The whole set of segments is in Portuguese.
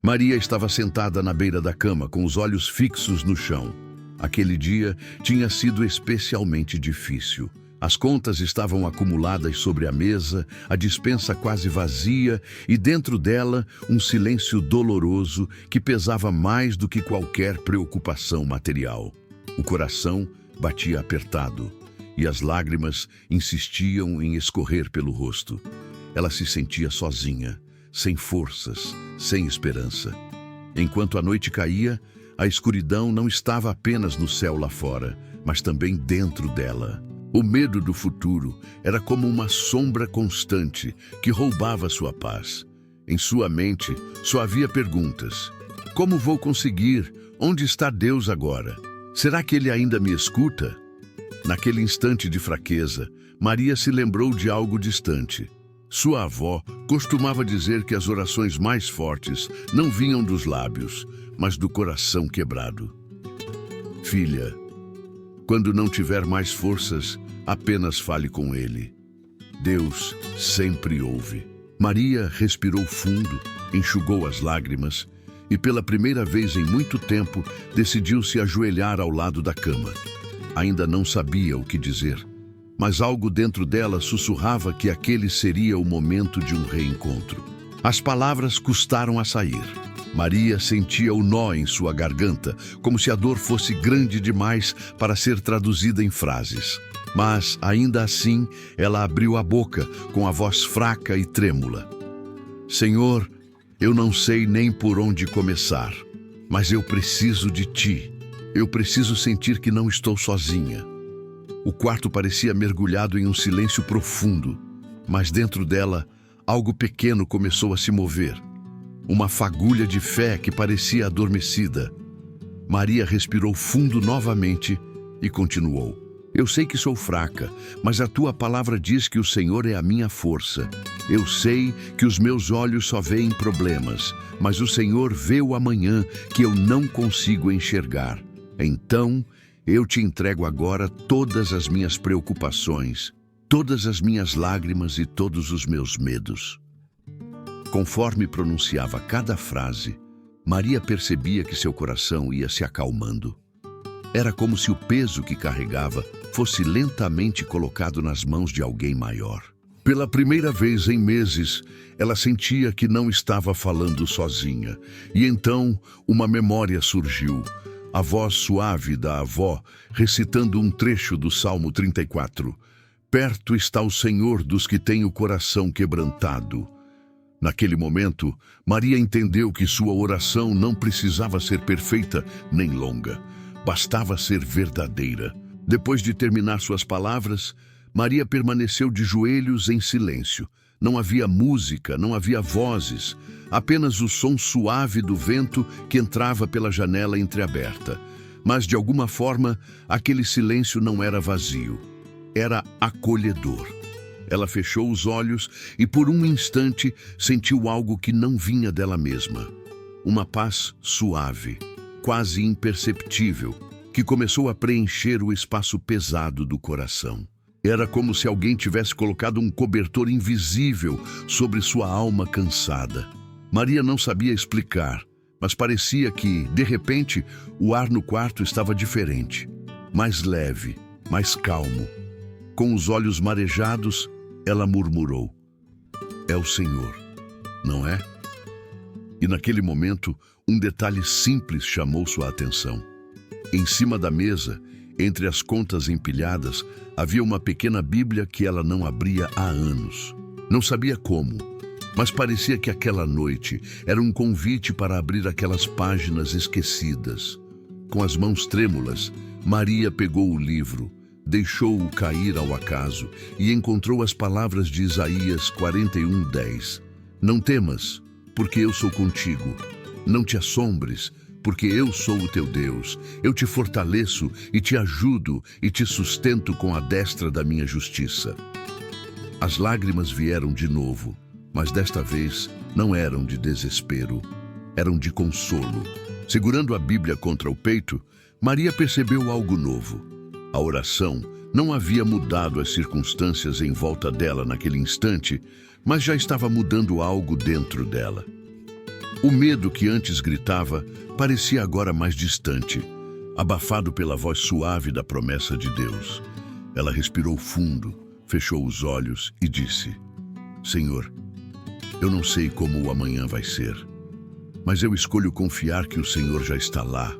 Maria estava sentada na beira da cama, com os olhos fixos no chão. Aquele dia tinha sido especialmente difícil. As contas estavam acumuladas sobre a mesa, a despensa quase vazia e dentro dela um silêncio doloroso que pesava mais do que qualquer preocupação material. O coração batia apertado e as lágrimas insistiam em escorrer pelo rosto. Ela se sentia sozinha, sem forças, sem esperança. Enquanto a noite caía, a escuridão não estava apenas no céu lá fora, mas também dentro dela. O medo do futuro era como uma sombra constante que roubava sua paz. Em sua mente só havia perguntas. Como vou conseguir? Onde está Deus agora? Será que Ele ainda me escuta? Naquele instante de fraqueza, Maria se lembrou de algo distante. Sua avó costumava dizer que as orações mais fortes não vinham dos lábios, mas do coração quebrado. Filha, quando não tiver mais forças, apenas fale com Ele. Deus sempre ouve. Maria respirou fundo, enxugou as lágrimas e, pela primeira vez em muito tempo, decidiu se ajoelhar ao lado da cama. Ainda não sabia o que dizer, mas algo dentro dela sussurrava que aquele seria o momento de um reencontro. As palavras custaram a sair. Maria sentia o nó em sua garganta, como se a dor fosse grande demais para ser traduzida em frases. Mas, ainda assim, ela abriu a boca com a voz fraca e trêmula. Senhor, eu não sei nem por onde começar, mas eu preciso de Ti. Eu preciso sentir que não estou sozinha. O quarto parecia mergulhado em um silêncio profundo, mas dentro dela, algo pequeno começou a se mover. Uma fagulha de fé que parecia adormecida. Maria respirou fundo novamente e continuou. Eu sei que sou fraca, mas a Tua palavra diz que o Senhor é a minha força. Eu sei que os meus olhos só veem problemas, mas o Senhor vê o amanhã que eu não consigo enxergar. Então, eu te entrego agora todas as minhas preocupações, todas as minhas lágrimas e todos os meus medos. Conforme pronunciava cada frase, Maria percebia que seu coração ia se acalmando. Era como se o peso que carregava fosse lentamente colocado nas mãos de alguém maior. Pela primeira vez em meses, ela sentia que não estava falando sozinha. E então, uma memória surgiu. A voz suave da avó, recitando um trecho do Salmo 34. Perto está o Senhor dos que têm o coração quebrantado. Naquele momento, Maria entendeu que sua oração não precisava ser perfeita nem longa. Bastava ser verdadeira. Depois de terminar suas palavras, Maria permaneceu de joelhos em silêncio. Não havia música, não havia vozes, apenas o som suave do vento que entrava pela janela entreaberta. Mas, de alguma forma, aquele silêncio não era vazio. Era acolhedor. Ela fechou os olhos e, por um instante, sentiu algo que não vinha dela mesma. Uma paz suave, quase imperceptível, que começou a preencher o espaço pesado do coração. Era como se alguém tivesse colocado um cobertor invisível sobre sua alma cansada. Maria não sabia explicar, mas parecia que, de repente, o ar no quarto estava diferente, mais leve, mais calmo. Com os olhos marejados, ela murmurou: é o Senhor, não é? E naquele momento, um detalhe simples chamou sua atenção. Em cima da mesa, entre as contas empilhadas, havia uma pequena Bíblia que ela não abria há anos. Não sabia como, mas parecia que aquela noite era um convite para abrir aquelas páginas esquecidas. Com as mãos trêmulas, Maria pegou o livro, deixou-o cair ao acaso e encontrou as palavras de Isaías 41:10. Não temas, porque eu sou contigo. Não te assombres, porque eu sou o teu Deus. Eu te fortaleço e te ajudo e te sustento com a destra da minha justiça. As lágrimas vieram de novo, mas desta vez não eram de desespero, eram de consolo. Segurando a Bíblia contra o peito, Maria percebeu algo novo. A oração não havia mudado as circunstâncias em volta dela naquele instante, mas já estava mudando algo dentro dela. O medo que antes gritava parecia agora mais distante, abafado pela voz suave da promessa de Deus. Ela respirou fundo, fechou os olhos e disse: Senhor, eu não sei como o amanhã vai ser, mas eu escolho confiar que o Senhor já está lá,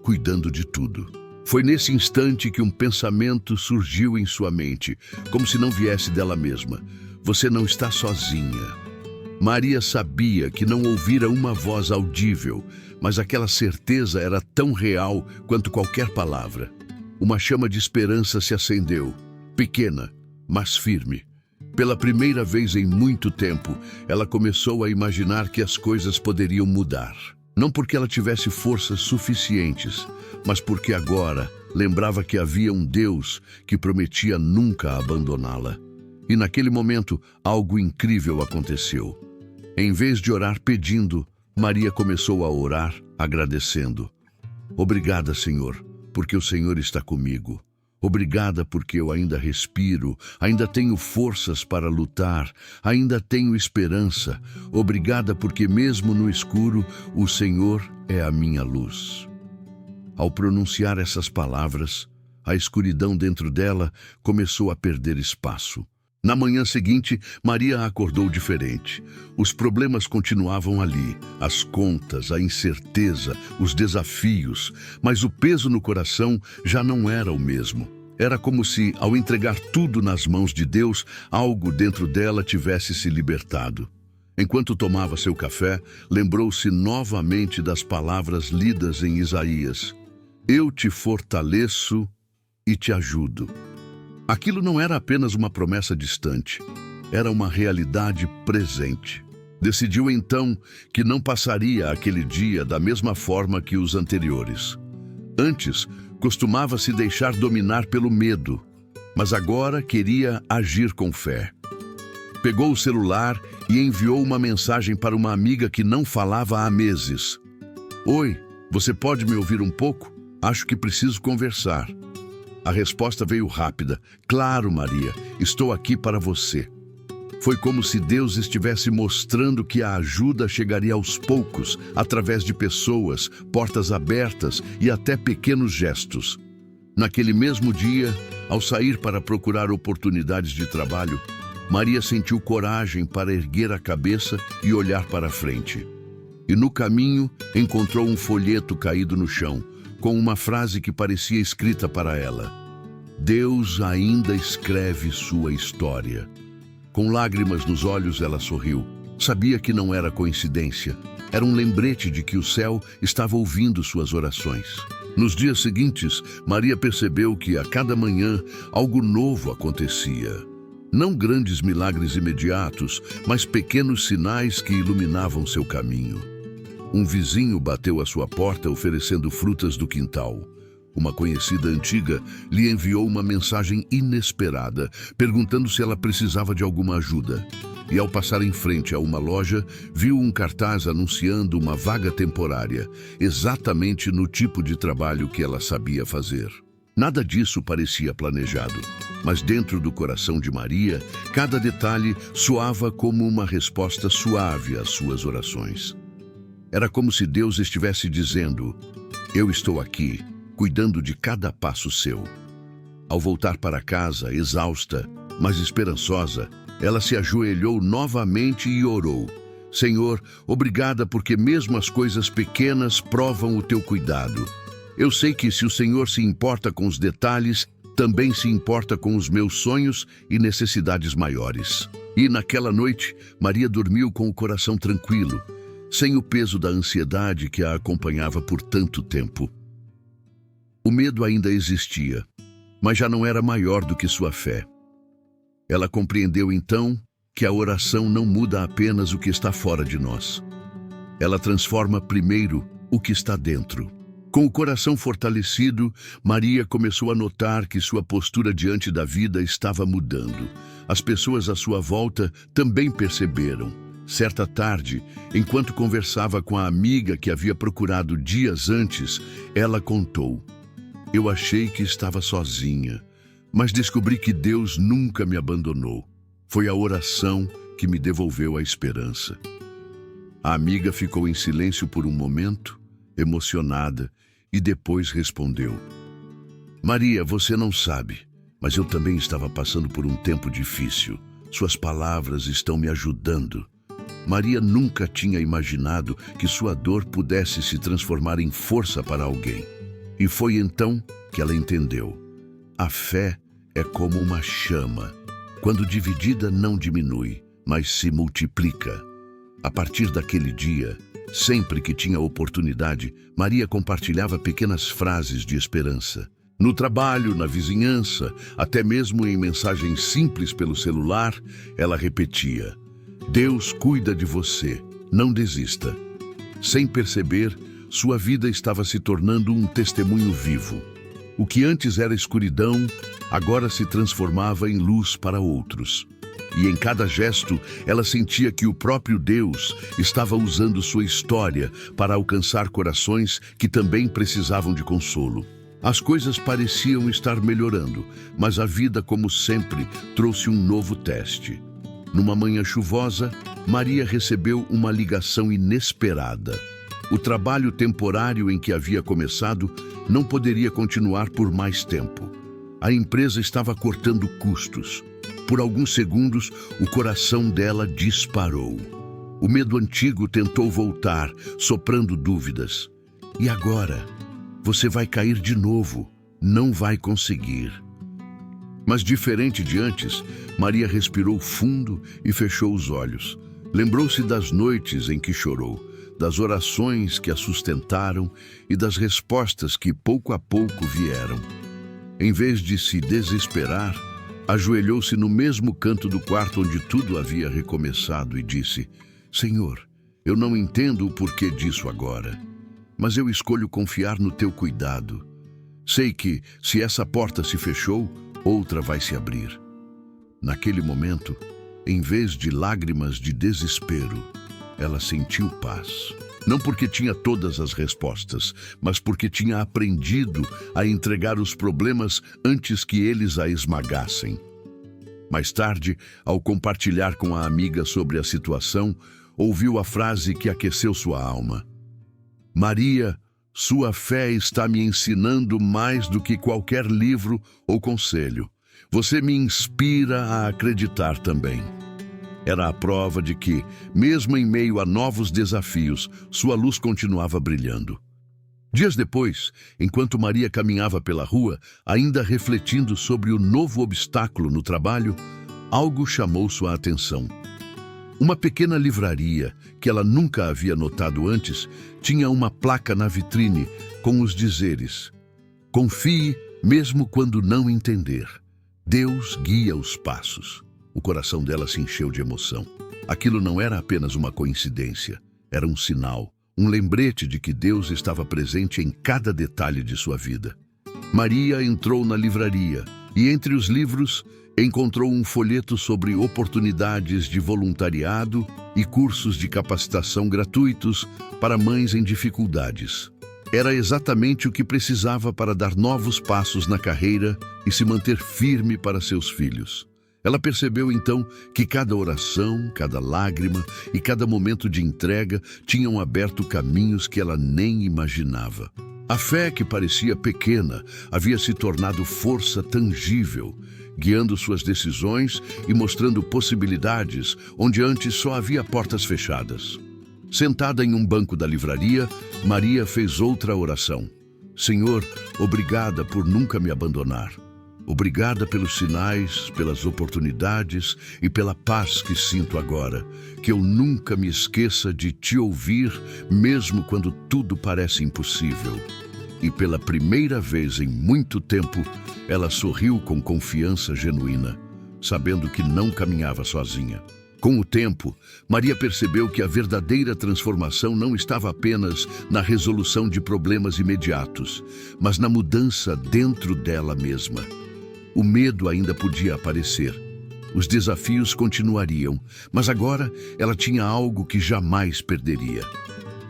cuidando de tudo. Foi nesse instante que um pensamento surgiu em sua mente, como se não viesse dela mesma. Você não está sozinha. Maria sabia que não ouvira uma voz audível, mas aquela certeza era tão real quanto qualquer palavra. Uma chama de esperança se acendeu, pequena, mas firme. Pela primeira vez em muito tempo, ela começou a imaginar que as coisas poderiam mudar. Não porque ela tivesse forças suficientes, mas porque agora lembrava que havia um Deus que prometia nunca abandoná-la. E naquele momento, algo incrível aconteceu. Em vez de orar pedindo, Maria começou a orar agradecendo. Obrigada, Senhor, porque o Senhor está comigo. Obrigada porque eu ainda respiro, ainda tenho forças para lutar, ainda tenho esperança. Obrigada porque mesmo no escuro, o Senhor é a minha luz. Ao pronunciar essas palavras, a escuridão dentro dela começou a perder espaço. Na manhã seguinte, Maria acordou diferente. Os problemas continuavam ali, as contas, a incerteza, os desafios, mas o peso no coração já não era o mesmo. Era como se, ao entregar tudo nas mãos de Deus, algo dentro dela tivesse se libertado. Enquanto tomava seu café, lembrou-se novamente das palavras lidas em Isaías: Eu te fortaleço e te ajudo. Aquilo não era apenas uma promessa distante, era uma realidade presente. Decidiu então que não passaria aquele dia da mesma forma que os anteriores. Antes, costumava se deixar dominar pelo medo, mas agora queria agir com fé. Pegou o celular e enviou uma mensagem para uma amiga que não falava há meses. Oi, você pode me ouvir um pouco? Acho que preciso conversar. A resposta veio rápida. Claro, Maria, estou aqui para você. Foi como se Deus estivesse mostrando que a ajuda chegaria aos poucos, através de pessoas, portas abertas e até pequenos gestos. Naquele mesmo dia, ao sair para procurar oportunidades de trabalho, Maria sentiu coragem para erguer a cabeça e olhar para frente. E no caminho, encontrou um folheto caído no chão, com uma frase que parecia escrita para ela: Deus ainda escreve sua história. Com lágrimas nos olhos, ela sorriu. Sabia que não era coincidência. Era um lembrete de que o céu estava ouvindo suas orações. Nos dias seguintes, Maria percebeu que a cada manhã algo novo acontecia. Não grandes milagres imediatos, mas pequenos sinais que iluminavam seu caminho. Um vizinho bateu à sua porta oferecendo frutas do quintal. Uma conhecida antiga lhe enviou uma mensagem inesperada, perguntando se ela precisava de alguma ajuda. E ao passar em frente a uma loja, viu um cartaz anunciando uma vaga temporária, exatamente no tipo de trabalho que ela sabia fazer. Nada disso parecia planejado, mas dentro do coração de Maria, cada detalhe soava como uma resposta suave às suas orações. Era como se Deus estivesse dizendo: Eu estou aqui, cuidando de cada passo seu. Ao voltar para casa, exausta, mas esperançosa, ela se ajoelhou novamente e orou: Senhor, obrigada porque mesmo as coisas pequenas provam o teu cuidado. Eu sei que se o Senhor se importa com os detalhes, também se importa com os meus sonhos e necessidades maiores. E naquela noite, Maria dormiu com o coração tranquilo, sem o peso da ansiedade que a acompanhava por tanto tempo. O medo ainda existia, mas já não era maior do que sua fé. Ela compreendeu então que a oração não muda apenas o que está fora de nós. Ela transforma primeiro o que está dentro. Com o coração fortalecido, Maria começou a notar que sua postura diante da vida estava mudando. As pessoas à sua volta também perceberam. Certa tarde, enquanto conversava com a amiga que havia procurado dias antes, ela contou: Eu achei que estava sozinha, mas descobri que Deus nunca me abandonou. Foi a oração que me devolveu a esperança. A amiga ficou em silêncio por um momento, emocionada, e depois respondeu: Maria, você não sabe, mas eu também estava passando por um tempo difícil. Suas palavras estão me ajudando. Maria nunca tinha imaginado que sua dor pudesse se transformar em força para alguém. E foi então que ela entendeu. A fé é como uma chama. Quando dividida, não diminui, mas se multiplica. A partir daquele dia, sempre que tinha oportunidade, Maria compartilhava pequenas frases de esperança. No trabalho, na vizinhança, até mesmo em mensagens simples pelo celular, ela repetia: Deus cuida de você, não desista. Sem perceber, sua vida estava se tornando um testemunho vivo. O que antes era escuridão, agora se transformava em luz para outros. E em cada gesto, ela sentia que o próprio Deus estava usando sua história para alcançar corações que também precisavam de consolo. As coisas pareciam estar melhorando, mas a vida, como sempre, trouxe um novo teste. Numa manhã chuvosa, Maria recebeu uma ligação inesperada. O trabalho temporário em que havia começado não poderia continuar por mais tempo. A empresa estava cortando custos. Por alguns segundos, o coração dela disparou. O medo antigo tentou voltar, soprando dúvidas. E agora? Você vai cair de novo. Não vai conseguir. Mas diferente de antes, Maria respirou fundo e fechou os olhos. Lembrou-se das noites em que chorou, das orações que a sustentaram e das respostas que pouco a pouco vieram. Em vez de se desesperar, ajoelhou-se no mesmo canto do quarto onde tudo havia recomeçado e disse: Senhor, eu não entendo o porquê disso agora, mas eu escolho confiar no teu cuidado. Sei que, se essa porta se fechou, outra vai se abrir. Naquele momento, em vez de lágrimas de desespero, ela sentiu paz. Não porque tinha todas as respostas, mas porque tinha aprendido a entregar os problemas antes que eles a esmagassem. Mais tarde, ao compartilhar com a amiga sobre a situação, ouviu a frase que aqueceu sua alma: Maria, sua fé está me ensinando mais do que qualquer livro ou conselho. Você me inspira a acreditar também. Era a prova de que, mesmo em meio a novos desafios, sua luz continuava brilhando. Dias depois, enquanto Maria caminhava pela rua, ainda refletindo sobre o novo obstáculo no trabalho, algo chamou sua atenção. Uma pequena livraria, que ela nunca havia notado antes, tinha uma placa na vitrine com os dizeres: Confie mesmo quando não entender. Deus guia os passos. O coração dela se encheu de emoção. Aquilo não era apenas uma coincidência, era um sinal, um lembrete de que Deus estava presente em cada detalhe de sua vida. Maria entrou na livraria e, entre os livros, encontrou um folheto sobre oportunidades de voluntariado e cursos de capacitação gratuitos para mães em dificuldades. Era exatamente o que precisava para dar novos passos na carreira e se manter firme para seus filhos. Ela percebeu então que cada oração, cada lágrima e cada momento de entrega tinham aberto caminhos que ela nem imaginava. A fé, que parecia pequena, havia se tornado força tangível, guiando suas decisões e mostrando possibilidades onde antes só havia portas fechadas. Sentada em um banco da livraria, Maria fez outra oração. Senhor, obrigada por nunca me abandonar. Obrigada pelos sinais, pelas oportunidades e pela paz que sinto agora. Que eu nunca me esqueça de te ouvir, mesmo quando tudo parece impossível. E pela primeira vez em muito tempo, ela sorriu com confiança genuína, sabendo que não caminhava sozinha. Com o tempo, Maria percebeu que a verdadeira transformação não estava apenas na resolução de problemas imediatos, mas na mudança dentro dela mesma. O medo ainda podia aparecer. Os desafios continuariam, mas agora ela tinha algo que jamais perderia: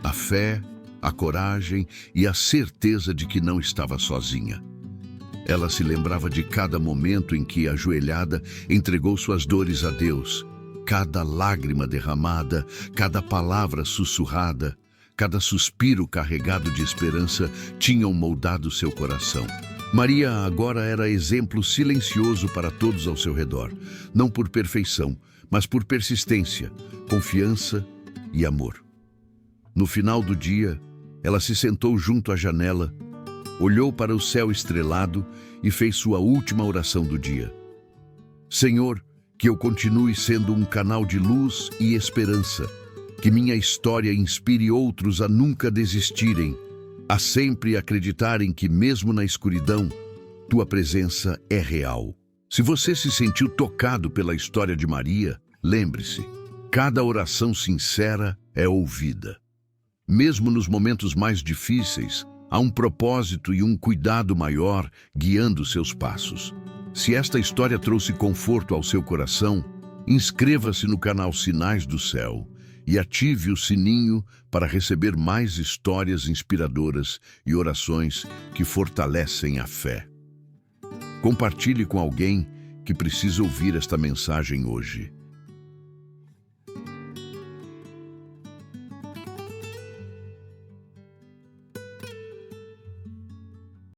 a fé, a coragem e a certeza de que não estava sozinha. Ela se lembrava de cada momento em que, ajoelhada, entregou suas dores a Deus. Cada lágrima derramada, cada palavra sussurrada, cada suspiro carregado de esperança tinham moldado seu coração. Maria agora era exemplo silencioso para todos ao seu redor, não por perfeição, mas por persistência, confiança e amor. No final do dia, ela se sentou junto à janela, olhou para o céu estrelado e fez sua última oração do dia. Senhor, que eu continue sendo um canal de luz e esperança, que minha história inspire outros a nunca desistirem, a sempre acreditarem que mesmo na escuridão, tua presença é real. Se você se sentiu tocado pela história de Maria, lembre-se, cada oração sincera é ouvida. Mesmo nos momentos mais difíceis, há um propósito e um cuidado maior guiando seus passos. Se esta história trouxe conforto ao seu coração, inscreva-se no canal Sinais do Céu e ative o sininho para receber mais histórias inspiradoras e orações que fortalecem a fé. Compartilhe com alguém que precisa ouvir esta mensagem hoje.